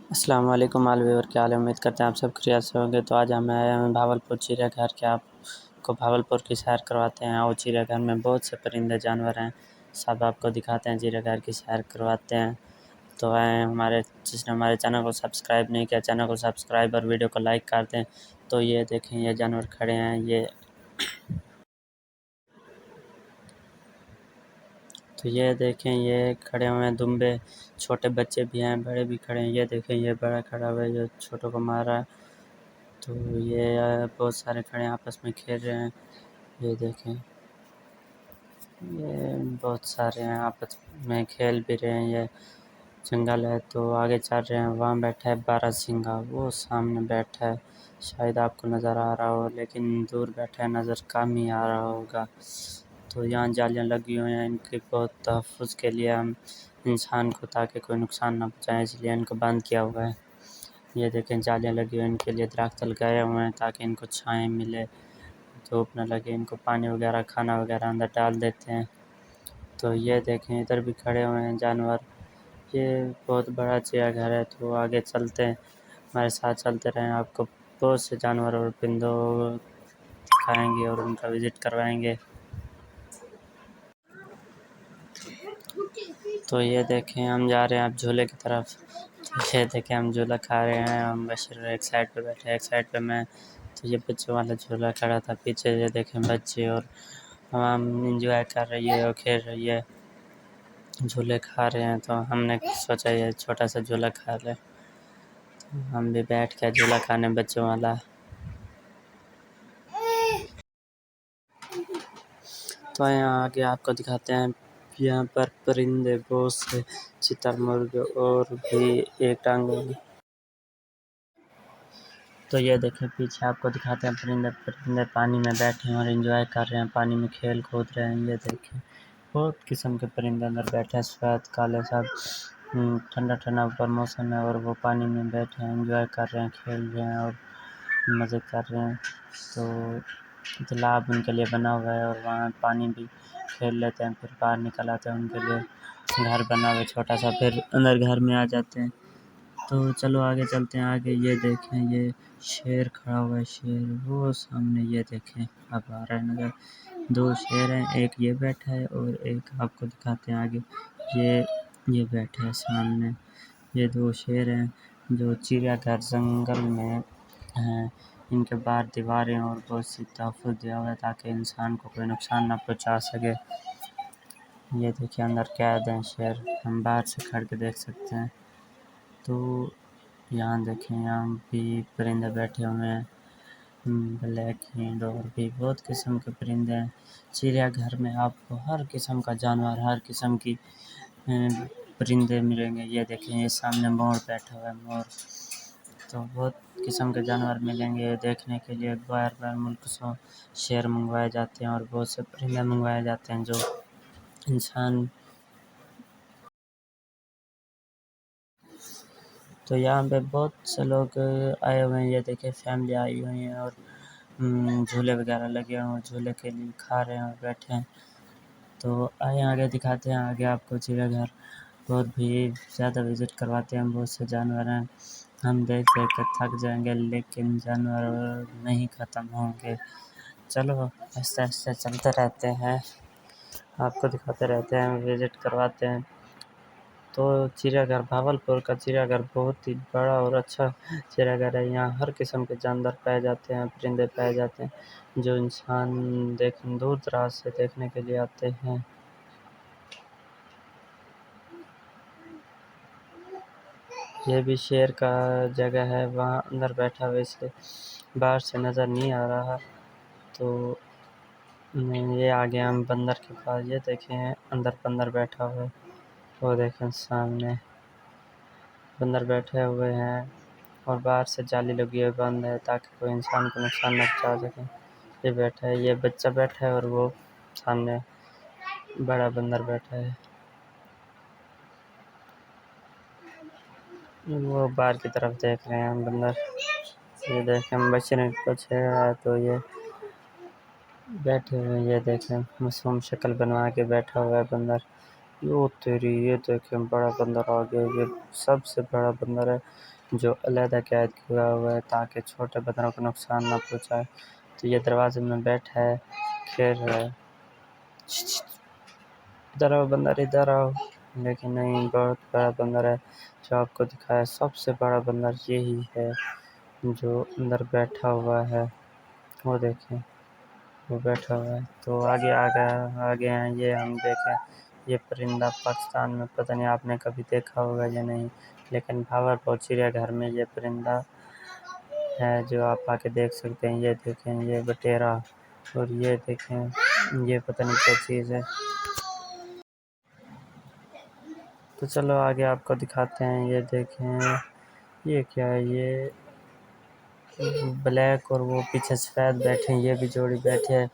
अस्सलाम वालेकुम all viewer, क्या हाल है। उम्मीद करते हैं आप सब खैरियत से होंगे। तो आज हम आए हैं भावलपुर चिड़ियाघर के आपको भावलपुर की सैर करवाते हैं और चिड़ियाघर में बहुत से परिंदे जानवर हैं, सब आपको दिखाते हैं, चिड़ियाघर की सैर करवाते हैं। तो आए जिसने हमारे चैनल को सब्सक्राइब नहीं किया, चैनल को सब्सक्राइब और वीडियो को लाइक कर दें। तो ये देखें, ये जानवर खड़े हैं, ये देखें, ये खड़े हुए हैं दुम्बे। छोटे बच्चे भी हैं, बड़े भी खड़े हैं। ये देखें, ये बड़ा खड़ा हुआ है जो छोटों को मार रहा है। तो ये बहुत सारे खड़े हैं, आपस में खेल रहे हैं। ये देखें, ये बहुत सारे हैं, आपस में खेल भी रहे हैं। ये जंगल है तो आगे चल रहे हैं। वहाँ बैठा है बारहसिंगा, वो सामने बैठा है, शायद आपको नज़र आ रहा हो, लेकिन दूर बैठा है, नज़र कम ही आ रहा होगा। तो यहाँ जालियाँ लगी हुई हैं इनके बहुत तहफ़्फ़ुज़ के लिए, हम इंसान को, ताकि कोई नुकसान ना पहुँचाए, इसलिए इनको बंद किया हुआ है। ये देखें, जालियाँ लगी हुई हैं इनके लिए, दरख्त लगाए हुए हैं ताकि इनको छाएँ मिले, धूप ना लगे। इनको पानी वगैरह, खाना वगैरह अंदर डाल देते हैं। तो ये देखें, इधर भी खड़े हुए हैं जानवर। ये बहुत बड़ा चिड़ियाघर है। तो आगे चलते हैं, हमारे साथ चलते रहें, आपको बहुत से जानवर और परिंदों दिखाएंगे और उनका विज़िट करवाएंगे। तो ये देखें, हम जा रहे हैं अब झूले की तरफ। तो ये देखें, हम झूला खा रहे हैं। हम बशीर एक साइड पे बैठे, एक साइड पे मैं। तो ये बच्चों वाला झूला खड़ा था पीछे, ये देखें बच्चे, और हम इंजॉय कर रही है और खेल रही है, झूले खा रहे हैं। तो हमने सोचा ये छोटा सा झूला खा लें, तो हम भी बैठ के झूला खाने बच्चों वाला। तो यहाँ आगे आपको दिखाते हैं, यहाँ पर परिंदे बहुत से, शुतुरमुर्ग और भी एक टांग वाले। तो ये देखें, पीछे आपको दिखाते हैं परिंदे परिंदे पानी में बैठे हैं और एंजॉय कर रहे हैं, पानी में खेल कूद रहे हैं। ये देखें, बहुत किस्म के परिंदे अंदर बैठे हैं, सफ़ेद काले सब। ठंडा ठंडा ऊपर मौसम है और वो पानी में बैठे हैं, एंजॉय कर रहे हैं, खेल रहे हैं और मज़े कर रहे हैं। तो तालाब उनके लिए बना हुआ है और वहाँ पानी भी खेल लेते हैं, फिर बाहर निकल आते हैं। उनके लिए घर बना हुआ है छोटा सा, फिर अंदर घर में आ जाते हैं। तो चलो आगे चलते हैं। आगे ये देखें, ये शेर खड़ा हुआ है, शेर वो सामने। ये देखें, अब आ रहा है नज़र, दो शेर हैं, एक ये बैठा है और एक आपको दिखाते हैं आगे, ये बैठा है सामने। ये दो शेर हैं जो चिड़ियाघर जंगल में हैं। इनके बाहर दीवारें और बहुत सी तहफ़्फ़ुज़ दिया हुआ है ताकि इंसान को कोई नुकसान ना पहुँचा सके। ये देखिए, अंदर कैद हैं शेर, हम बाहर से खड़ के देख सकते हैं। तो यहाँ देखें, यहाँ भी परिंदे बैठे हुए हैं, ब्लैक हिंड और भी बहुत किस्म के परिंदे हैं। चिड़ियाघर में आपको हर किस्म का जानवर, हर किस्म की परिंदे मिलेंगे। ये देखें, ये सामने मोर बैठा हुआ है, मोर। तो बहुत किस्म के जानवर मिलेंगे देखने के लिए। बार बार मुल्क से शेर मंगवाए जाते हैं और बहुत से परिंदे मंगवाए जाते हैं जो इंसान। तो यहाँ पे बहुत से लोग आए हुए हैं। ये देखिए, फैमिली आई हुई है और झूले वगैरह लगे हुए हैं, झूले के लिए खा रहे हैं और बैठे हैं। तो आए आगे दिखाते हैं, आगे आपको चिड़ियाघर बहुत भी ज़्यादा विज़िट करवाते हैं। बहुत से जानवर हैं, हम देख देख कर थक जाएंगे, लेकिन जानवर नहीं ख़त्म होंगे। चलो आहिस्ते आहिस्ते चलते रहते हैं, आपको दिखाते रहते हैं, विज़िट करवाते हैं। तो चिड़ियाघर, भावलपुर का चिड़ियाघर बहुत ही बड़ा और अच्छा चिड़ियाघर है। यहाँ हर किस्म के जानवर पाए जाते हैं, परिंदे पाए जाते हैं जो इंसान दूर दराज से देखने के लिए आते हैं। ये भी शेर का जगह है, वहाँ अंदर बैठा हुआ, इसलिए बाहर से नज़र नहीं आ रहा। तो ये आ गए हम बंदर के पास। ये देखें, अंदर बंदर बैठा हुआ है, वो देखें सामने बंदर बैठे हुए हैं और बाहर से जाली लगी हुई बंद है ताकि कोई इंसान को नुकसान न पहुँचा सके। ये बैठा है, ये बच्चा बैठा है और वो सामने बड़ा बंदर बैठा है, वो बाहर की तरफ देख रहे हैं हम बंदर। ये देखें, हम बच्चे ने कुछ है तो ये बैठे हुए हैं। ये देखें, मासूम शक्ल बनवा के बैठा हुआ है बंदर। यो तेरी, ये देखें, बड़ा बंदर आ गया, ये सबसे बड़ा बंदर है। जो अलहदा कैद किया हुआ है ताकि छोटे बंदरों को नुकसान ना पहुंचाए। तो ये दरवाजे में बैठा है, खेल रहा है। इधर आओ बंदर, इधर आओ। लेकिन नहीं, बहुत बड़ा बंदर है जो आपको दिखाया। सबसे बड़ा बंदर यही है जो अंदर बैठा हुआ है, वो देखें, वो बैठा हुआ है। तो आगे आ गया, आगे हैं ये, हम देखें ये परिंदा पाकिस्तान में पता नहीं आपने कभी देखा होगा या नहीं, लेकिन भावलपुर चिड़ियाघर में ये परिंदा है जो आप आके देख सकते हैं। ये देखें, ये बटेरा, और ये देखें ये पता नहीं क्या चीज़ है। तो चलो आगे आपको दिखाते हैं। ये देखें ये क्या है, ये ब्लैक और वो पीछे सफ़ेद बैठे हैं, ये भी जोड़ी बैठे हैं,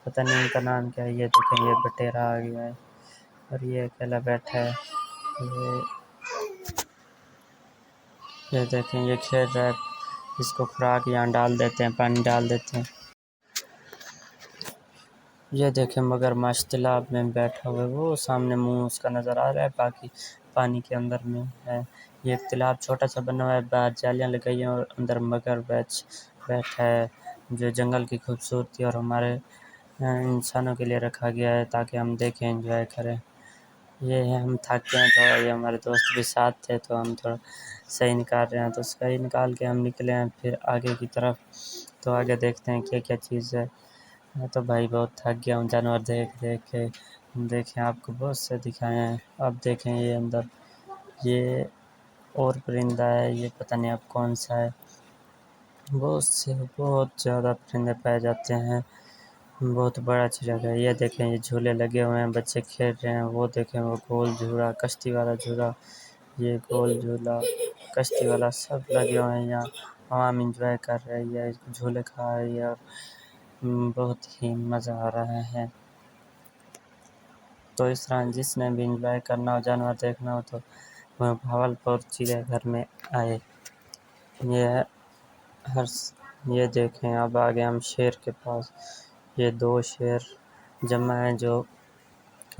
पता नहीं इनका नाम क्या है। ये देखें ये बटेरा आ गया है और ये अकेला बैठा है। ये देखें ये खेल रहा है, इसको खुराक यहाँ डाल देते हैं, पानी डाल देते हैं। ये देखें मगरमच्छ तालाब में बैठा हुआ है, वो सामने मुंह उसका नज़र आ रहा है, बाकी पानी के अंदर में है। ये तालाब छोटा सा बना हुआ है, बाहर जालियाँ लगाई हैं और अंदर मगरमच्छ बैठा है, जो जंगल की खूबसूरती और हमारे इंसानों के लिए रखा गया है ताकि हम देखें, एंजॉय करें। ये है, हम थक गए हैं थोड़ा, ये हमारे दोस्त भी साथ थे तो हम थोड़ा सही निकाल रहे हैं, तो सही निकाल के हम निकले हैं फिर आगे की तरफ। तो आगे देखते हैं क्या क्या चीज़ है। मैं तो भाई बहुत थक गया हूँ जानवर देख देख के। देखें आपको बहुत से दिखाए हैं, अब देखें ये अंदर ये और परिंदा है, ये पता नहीं अब कौन सा है। बहुत ज़्यादा परिंदे पाए जाते हैं, बहुत बड़ा चिड़ियाघर है। ये देखें ये झूले लगे हुए हैं, बच्चे खेल रहे हैं। वो देखें वो गोल झूला, कश्ती वाला झूला, ये गोल झूला, कश्ती वाला, सब लगे हुए हैं यहाँ। आवाम इंजॉय कर रही है, झूले खा रही है और बहुत ही मज़ा आ रहा है। तो इस तरह जिसने भी इंजॉय करना हो, जानवर देखना हो, तो वह भावलपुर चिड़ियाघर में आए। ये हर ये देखें अब आ गए हम शेर के पास। ये 2 शेर जमा हैं जो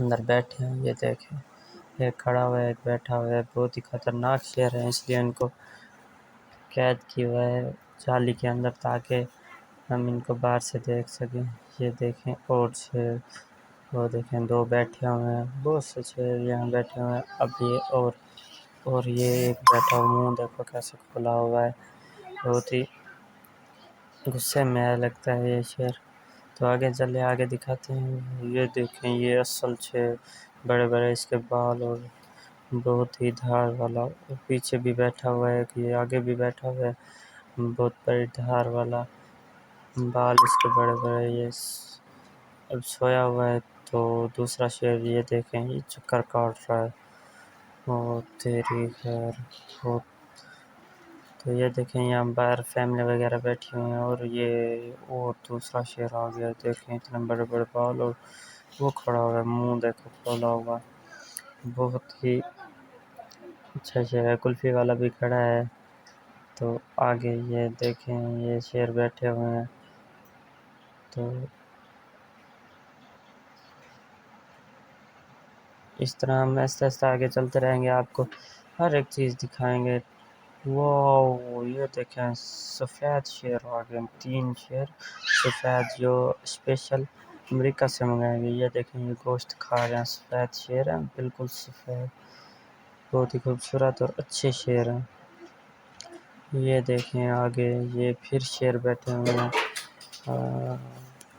अंदर बैठे हैं। ये देखें एक खड़ा हुआ है, एक बैठा हुआ है। बहुत ही खतरनाक शेर है, इसलिए इनको कैद किया हुआ है जाली के अंदर ताकि हम इनको बाहर से देख सकें। ये देखें और शेर, वो देखें 2 बैठे हुए हैं, बहुत से शेर यहाँ बैठे हुए हैं। अब ये और ये एक बैठा हुआ, मुँह देखो कैसे खुला हुआ है, बहुत ही गुस्से में है लगता है ये शेर। तो आगे चले, आगे दिखाते हैं। ये देखें ये असल शेर, बड़े बड़े इसके बाल और बहुत ही धार वाला। और पीछे भी बैठा हुआ है, कि ये आगे भी बैठा हुआ है, बहुत बड़ी धार वाला, बाल इसके बड़े बड़े। ये अब सोया हुआ है। तो दूसरा शेर ये देखें ये चक्कर काट रहा है, ओ तेरी खैर। वो तो ये देखें यहाँ बाहर फैमिली वगैरह बैठी हुई हैं। और ये और दूसरा शेर आ गया, देखें इतने बड़े बड़े बाल और वो खड़ा हुआ है, मुंह देखो खोला हुआ, बहुत ही अच्छा शेर है। कुल्फ़ी वाला भी खड़ा है। तो आगे ये देखें ये शेर बैठे हुए हैं। तो इस तरह हम आहिस्ता-आहिस्ता आगे चलते रहेंगे, आपको हर एक चीज़ दिखाएँगे। वाओ! ये देखें सफ़ेद शेर आ गए, 3 शेर सफ़ेद जो स्पेशल अमेरिका से मंगाए गए। ये देखें ये गोश्त खा रहे हैं, सफ़ेद शेर हैं, बिल्कुल सफ़ेद, बहुत ही खूबसूरत और अच्छे शेर हैं। ये देखें आगे ये फिर शेर बैठे हुए हैं।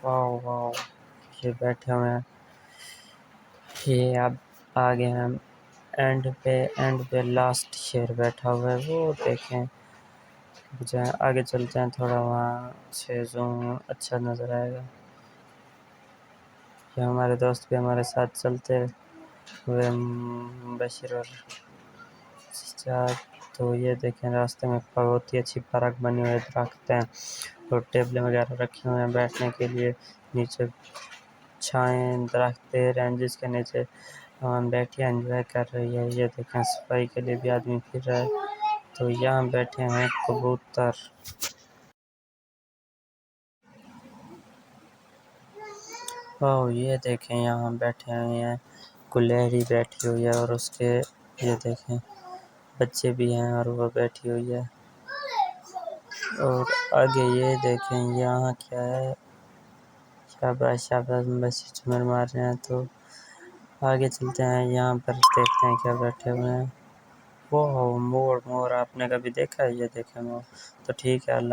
Wow wow! ये बैठे हुए हैं। ये अब आगे हम एंड पे लास्ट शेर बैठा हुआ है, वो देखें। जहाँ आगे चलते हैं थोड़ा, वहाँ से ज़ूम अच्छा नज़र आएगा। ये हमारे दोस्त भी हमारे साथ चलते हुए, बशीर और सिस्टर। तो ये देखें रास्ते में बहुत ही अच्छी पार्क बनी हुई है, दरख्त हैं और टेबलें वगैरह रखी हुई हैं बैठने के लिए। नीचे छाएँ दरख्त दे रहे हैं जिसके नीचे बैठे एंजॉय कर रही है। ये देखें सफाई के लिए भी आदमी फिर रहा है। तो यहाँ बैठे हैं कबूतर। ओह ये देखें यहाँ बैठे हुए हैं, गुलहरी बैठी हुई है और उसके ये देखें बच्चे भी हैं और वो बैठी हुई है। और आगे ये देखें यहाँ क्या है, शाबाश शाबाश, बस झूमर मार रहे हैं। तो आगे चलते हैं, यहाँ पर देखते हैं क्या बैठे हुए हैं। वो मोर, मोर आपने कभी देखा है? ये देखें मोर। तो ठीक है, अल्लाह।